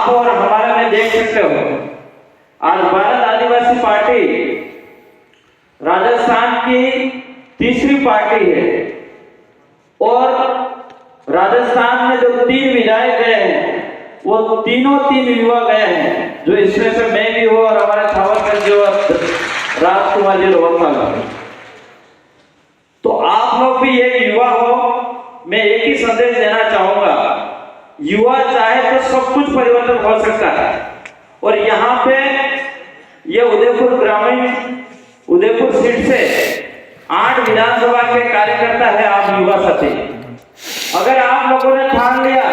आप और हमारे में देख सकते हो, आज भारत आदिवासी पार्टी राजस्थान की तीसरी पार्टी है और राजस्थान में जो 3 विधायक गए हैं वो तीन युवा गए हैं, जो इसमें से मैं भी हूँ और हमारे थावरचंद जी और राजकुमार जी रोहतमाला। तो आप लोग भी ये युवा हो, मैं एक ही संदेश देना चाहूंगा, युवा चाहे तो सब कुछ परिवर्तन हो सकता है। और यहाँ पे ये उदयपुर ग्रामीण उदयपुर सीट से 8 विधानसभा के कार्यकर्ता है आप युवा साथी। अगर आप लोगों ने ठान लिया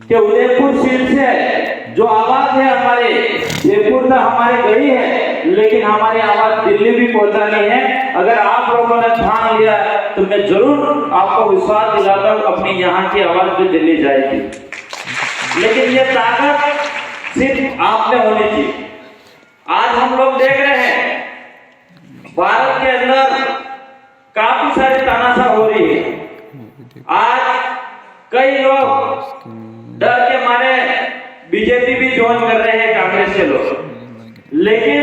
कि उदयपुर सीट से जो आवाज है हमारे जयपुर तक हमारे गई है, लेकिन हमारी आवाज दिल्ली भी पहुंचानी है। अगर आप लोगों ने ठान लिया तो मैं जरूर आपको विश्वास दिलाता हूं अपनी यहाँ की आवाज भी दिल्ली जाएगी। लेकिन ये ताकत सिर्फ आप में होनी चाहिए। आज हम लोग देख रहे हैं भारत के अंदर काफी सारी तानाशाह हो रही है। आज कई लोग डर के मारे बीजेपी भी ज्वाइन कर रहे हैं, कांग्रेस के लोग। लेकिन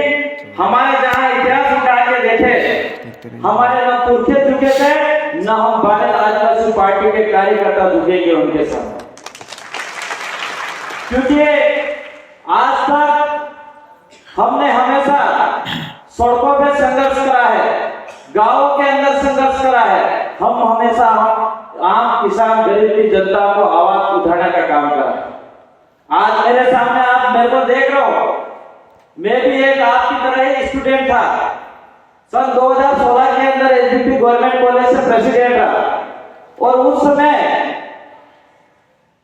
हमारे जहां इतिहास उठा के देखे, हमारे न पुरखे झुके थे, न हम भारत आदिवासी पार्टी के कार्यकर्ता झुकेंगे उनके साथ। क्योंकि आज तक हमने हमेशा सड़कों पे संघर्ष करा है, गांवों के अंदर संघर्ष करा है। हम हमेशा आम किसान गरीब की जनता को आवाज उठाने का काम करा। आज मेरे सामने आप मेरे को देख रहे हो, मैं भी एक आपकी तरह ही स्टूडेंट था। सन 2016 के अंदर एसडीपी गवर्नमेंट कॉलेज से प्रेसिडेंट रहा और उस समय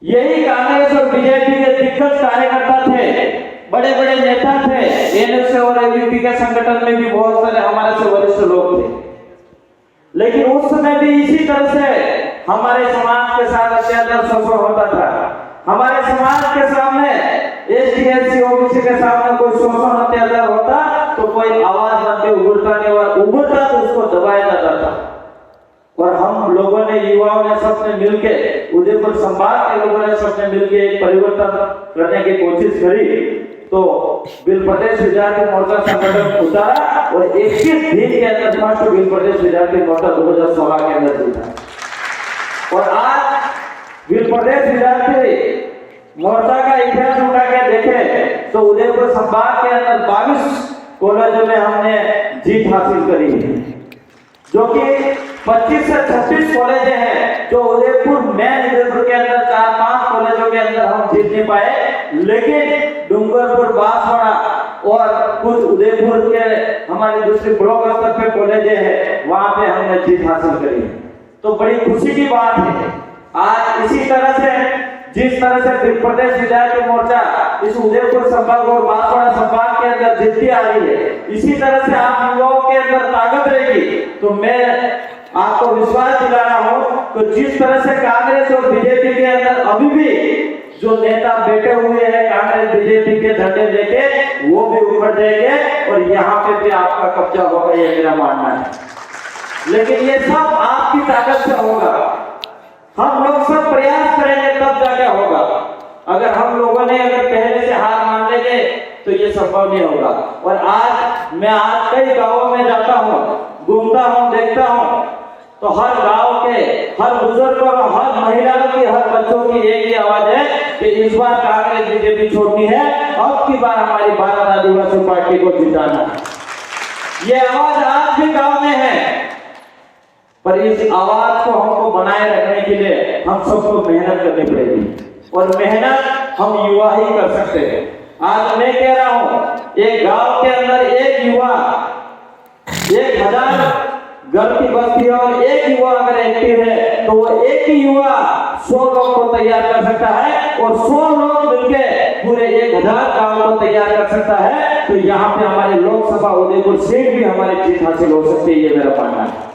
यही कांग्रेस और बीजेपी के दिग्गज कार्यकर्ता थे, बड़े बड़े नेता थे। एनएसए और एबीपी के संगठन में भी बहुत सारे हमारे से वरिष्ठ लोग थे। लेकिन उस समय भी इसी तरह से हमारे समाज के साथ अत्याचार शोषण होता था। हमारे समाज के सामने एसटी एससी ओबीसी के सामने कोई शोषण अत्याचार होता तो कोई आवाज बन के उभरता नहीं, और उभरता तो उसको दबाया जाता था। और हम लोगों ने, युवाओं ने सबने मिलके, उदयपुर संभाग के लोगों ने सबने मिलके एक परिवर्तन करने की कोशिश करी। तो बिल प्रदेश विद्यार्थी मोर्चा संगठन उतारा और 21 दिन के अंदर फर्स्ट बिल प्रदेश विद्यार्थी मोर्चा 2016 के अंदर जीता। और आज बिल प्रदेश विद्यार्थी मोर्चा का इतिहास उठा के देखे तो उदयपुर संभाग के अंदर 22 कॉलेजों में हमने जीत हासिल करी है, जो कि 25 से 36 कॉलेज हैं जो उदयपुर के अंदर 4-5 कॉलेजों के अंदर हम जीत नहीं पाए। लेकिन डूंगरपुर, बांसवाड़ा और कुछ उदयपुर के हमारे दूसरे ब्लॉक स्तर पे कॉलेजें हैं, वहां पे हमने जीत हासिल करी। तो बड़ी खुशी की बात है। आज इसी तरह से जिस तरह से प्रदेश विद्यार्थी मोर्चा इस उदयपुर संभाग और बांसवाड़ा संभाग के अंदर जीतती आ रही है, इसी तरह से आप युवाओं के अंदर ताकत रहेगी। तो मैं आपको विश्वास दिला रहा हूं कि जिस तरह से कांग्रेस और बीजेपी के अंदर अभी भी जो नेता बैठे हुए हैं कांग्रेस बीजेपी के झंडे लेके, वो भी उभर जाएंगे और यहाँ पे भी आपका कब्जा होगा, ये मेरा मानना है। लेकिन ये सब आपकी ताकत से होगा। हम लोग सब प्रयास करेंगे तब जाके होगा। अगर हम लोगों ने पहले से हार मान लेंगे तो ये संभव नहीं होगा। और आज मैं कई गांवों में जाता हूँ, घूमता हूँ, देखता हूँ, तो हर गांव के हर बुजुर्ग और हर महिलाओं की, हर बच्चों की एक ही आवाज है कि इस बार कांग्रेस बीजेपी छोड़नी है, अब की बार हमारी भारत आदिवासी पार्टी को जिताना है। ये आवाज आज भी गांव में है, पर इस आवाज को हमको बनाए रखने के लिए हम सबको मेहनत करनी पड़ेगी। और मेहनत हम युवा ही कर सकते हैं। आज मैं कह रहा हूं, एक गांव के अंदर एक युवा 1000 घर की बस्ती है और एक युवा अगर एक्टिव है तो वो एक ही युवा 100 लोग को तैयार कर सकता है और 100 लोग मिलके पूरे 1000 गांव को तैयार कर सकता है। तो यहाँ पे हमारे लोकसभा उदयपुर सीट भी हमारी जीत हासिल हो सकती है, ये मेरा मानना है।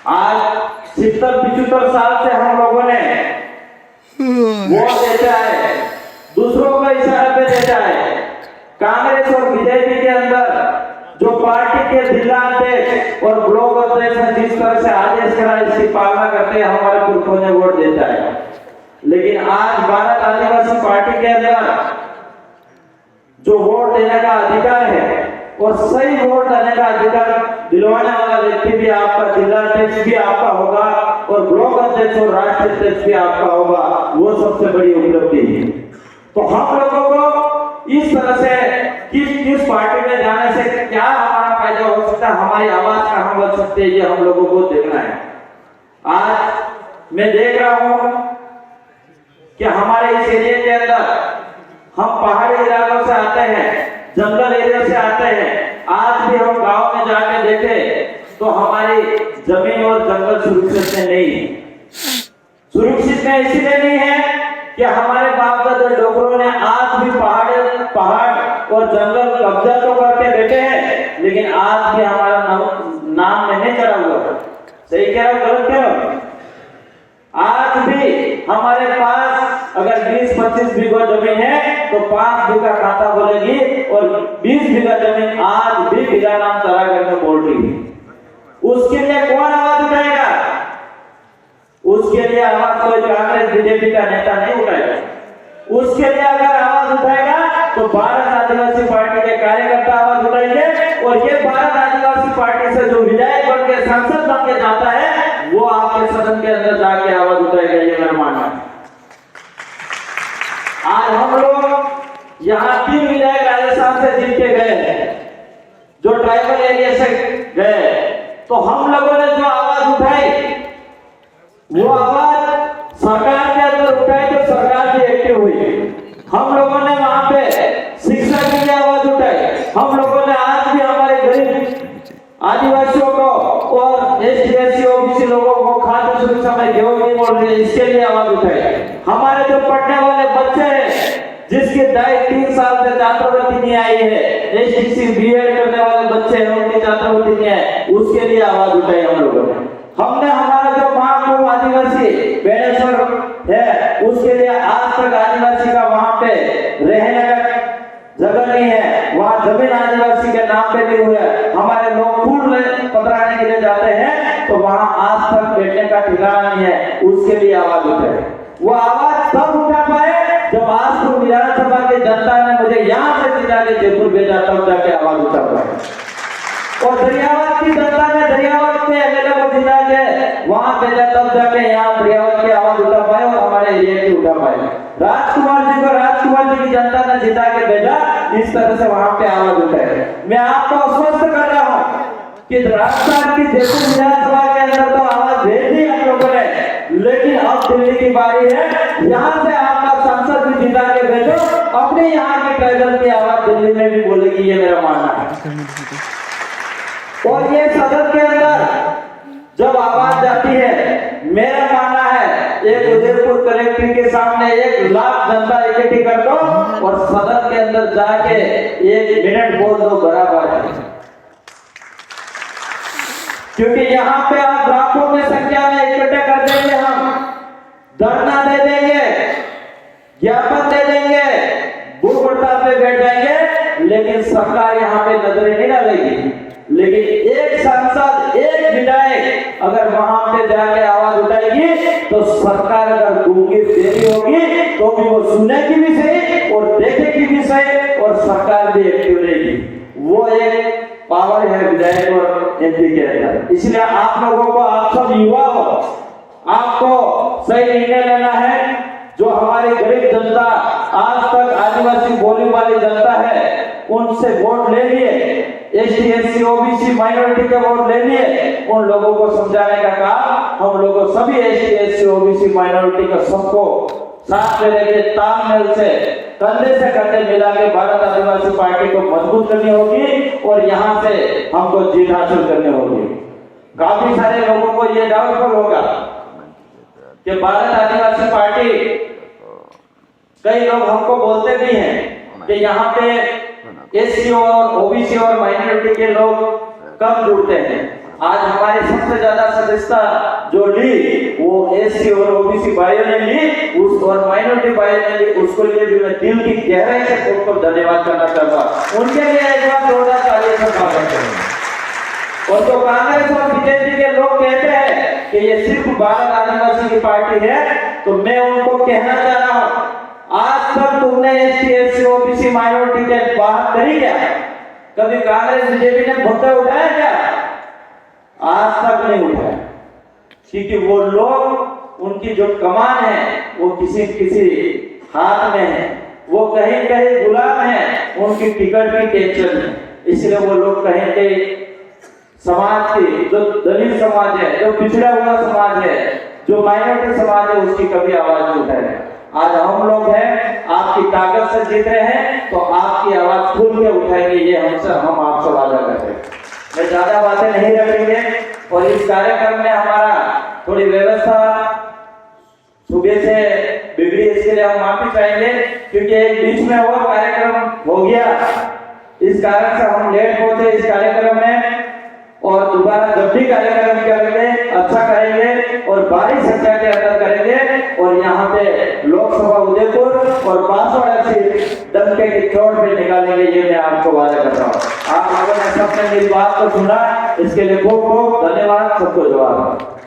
आज 70-75 साल से हम लोगों ने वोट देता है, दूसरों को इशारे पे देता है। कांग्रेस और बीजेपी के अंदर जो पार्टी के जिला अध्यक्ष और ब्लॉक अध्यक्ष ने जिस तरह से आदेश करा, इसकी पालना करते हमारे पुरखों ने वोट देता है। लेकिन आज भारत आदिवासी पार्टी के अंदर जो वोट देने का अधिकार है और सही वोट देने का अधिकार दिलवाने वाला व्यक्ति भी आपका, जिला अध्यक्ष भी आपका होगा और ब्लॉक अध्यक्ष और राष्ट्रीय अध्यक्ष भी आपका होगा, वो सबसे बड़ी उपलब्धि है। तो हम लोगों को इस तरह से किस पार्टी में जाने से क्या हमारा फायदा हो सकता है, हमारी आवाज कहां बढ़ सकती है, ये हम लोगों को देखना है। आज मैं देख रहा हूं कि हमारे इस एरिया के अंदर हम पहाड़ी इलाकों से आते हैं, जंगल एरिया से आते हैं। आज भी हम गांव में जाके देखें तो हमारी जमीन और जंगल सुरक्षित नहीं, सुरक्षित में इसलिए नहीं है कि हमारे बाप दादा डोगरों ने आज भी पहाड़ और जंगल कब्जा तो करके बैठे हैं, लेकिन आज भी हमारा नाम में नहीं चढ़ा हुआ। सही कह रहा हूं, गलत कह रहा हूं? आज भी हमारे पास अगर 20-25 बीघा जमीन है तो 5 बीघा खाता बोलेगी और 20 बीघा जमीन आज भी बिना नाम तरागढ़ में बोल रही है। उसके लिए कौन आवाज उठाएगा? उसके लिए आवाज कोई कांग्रेस बीजेपी का नेता नहीं उठाएगा। उसके लिए अगर आवाज उठाएगा तो भारत आदिवासी पार्टी के कार्यकर्ता आवाज उठाएंगे और ये भारत आदिवासी पार्टी से जो विधायक बन के सांसद बन के जाता है वो आपके सदन के अंदर जाके आवाज उठाएगा, ये मेरा मानना है। आज हम लोग यहाँ 3 विधायक राजस्थान से जीत के गए हैं, जो ट्राइबल एरिया से गए, तो हम लोगों ने जो आवाज उठाई वो आवाज सरकार के अंदर उठाई तो सरकार भी एक्टिव हुई। हम लोगों ने वहां पे शिक्षा के लिए आवाज उठाई, हम लोगों ने आज भी हमारे गरीब आदिवासियों को और एसटी ओबीसी लोगों को खाद्य सुरक्षा में गेहूं नहीं मिल रही है, इसके लिए आवाज उठाई। हमारे जो पढ़ने वाले बच्चे हैं जिसकी 2.5-3 साल से छात्रवृत्ति नहीं आई है, एसटीसी बीएड करने वाले बच्चे हैं उनकी छात्रवृत्ति नहीं है, उसके लिए आवाज उठाई हम लोगों ने। हमने हमारा जो महाकुंभ आदिवासी बेड़ेश्वर है उसके लिए आज तक आदिवासी का वहां पे रहने का जगह नहीं है, वहां जमीन आदिवासी के नाम पे नहीं हुआ है। हमारे लोग फूल पधराने के लिए जाते हैं तो वहां आज तक बैठने का ठिकाना नहीं है, उसके लिए आवाज उठाए। वो आवाज तब उठा पाए जब आजपुर विधानसभा की जनता ने मुझे यहाँ से जिता के जयपुर भेजा, तब जाके आवाज उठा पाए। और दरियावाद की जनता ने दरियावाद के एमएलए को जिता के वहां भेजा, तब जाके यहाँ दरियावाद की आवाज उठा पाए और हमारे एरिया की उठा पाए। राजकुमार जी को राजकुमार जी की जनता ने जिता के भेजा, इस तरह से वहां पे आवाज उठाए। मैं आपको आश्वस्त कर रहा हूँ कि राजस्थान की जयपुर विधानसभा के अंदर तो आवाज भेज दी हम लोगों ने, लेकिन अब दिल्ली की बारी है, यहाँ से आपका सांसद भी जिता के भेजो, अपने यहाँ के ट्राइबल की आवाज दिल्ली में भी बोलेगी, ये मेरा मानना है। और ये सदन के अंदर जब आवाज जाती है, मेरा मानना है एक उदयपुर कलेक्टर के सामने 1 लाख जनता इकट्ठी कर दो और सदन के अंदर जाके 1 मिनट बोल दो, बराबर है। क्योंकि यहाँ पे आप लाखों की संख्या में इकट्ठे कर देंगे, हम धरना दे देंगे, ज्ञापन दे देंगे, भूख हड़ताल पे बैठ जाएंगे, लेकिन सरकार यहाँ पे नजरें नहीं डालेगी। लेकिन एक सांसद, एक विधायक अगर वहां पे जाके आवाज उठाएगी तो सरकार अगर गूंगी देरी होगी तो भी वो सुनेगी भी सही और देखेगी भी सही और सरकार भी एक्टिव रहेगी। वो एक पावर है विधायक और एमपी के अंदर। इसलिए आप लोगों को, आप सब युवा हो, आपको सही निर्णय लेना है। जो हमारी गरीब जनता, आज तक आदिवासी बोली वाली जनता है, उनसे वोट ले लिए, एसटी एससी ओबीसी माइनॉरिटी के वोट ले लिए, उन लोगों को समझाने का काम हम लोगों सभी एसटी एससी ओबीसी माइनॉरिटी का सबको साथ में लेके तालमेल से कंधे से कंधे मिला के भारत आदिवासी पार्टी को मजबूत करनी होगी और यहाँ से हमको जीत हासिल करनी होगी। काफी सारे लोगों को ये डाउटफुल होगा कि भारत आदिवासी पार्टी, कई लोग हमको बोलते भी हैं कि यहाँ पे एससी और ओबीसी और माइनॉरिटी के लोग कम जुड़ते हैं। आज हमारे सबसे ज्यादा सदस्यता जो ली वो एससी और ओबीसी भाइयों ने ली, उस और माइनॉरिटी भाइयों ने ली, उसको लिए भी मैं दिल की गहराई से उनको धन्यवाद करना चाहता हूँ। उनके लिए एक बार जोरदार तालियों से स्वागत करें। और जो कांग्रेस और बीजेपी के लोग कहते हैं कि ये सिर्फ भारत आदिवासी की पार्टी है, तो मैं उनको कहना चाह रहा हूं, आज तक तुमने एसटी एससी ओबीसी माइनॉरिटी के बात करी क्या? कभी कांग्रेस बीजेपी ने मुद्दा उठाया क्या? आज तक नहीं उठाया, क्योंकि वो लोग, उनकी जो कमान है वो किसी किसी हाथ में है, वो कहीं कहीं गुलाम है, उनकी टिकट की टेंशन है। इसलिए वो लोग कहीं कहीं समाज की, जो दलित समाज है, जो पिछड़ा हुआ समाज है, जो माइनॉरिटी समाज है, उसकी कभी आवाज नहीं उठाए। आज हम लोग हैं, आपकी ताकत से जीत रहे हैं, तो आपकी आवाज खुल के उठाएंगे, ये हम आपसे वादा करते हैं। मैं ज्यादा बातें नहीं रखेंगे और इस कार्यक्रम में हमारा थोड़ी व्यवस्था सुबह से बिगड़ी, इसके लिए हम माफी चाहेंगे, क्योंकि एक बीच में और कार्यक्रम हो गया, इस कारण से हम लेट पहुंचे इस कार्यक्रम में। और दोबारा जब भी कार्यक्रम करेंगे अच्छा करेंगे और भारी संख्या के अंदर करेंगे, और यहाँ पे लोकसभा उदयपुर और बांसवाड़ा सीट डंके की चोट पे निकालेंगे, ये मैं आपको वादा कर रहा हूँ। आप लोगों ने सबने मेरी बात को सुना, इसके लिए खूब खूब धन्यवाद, सबको जवाब।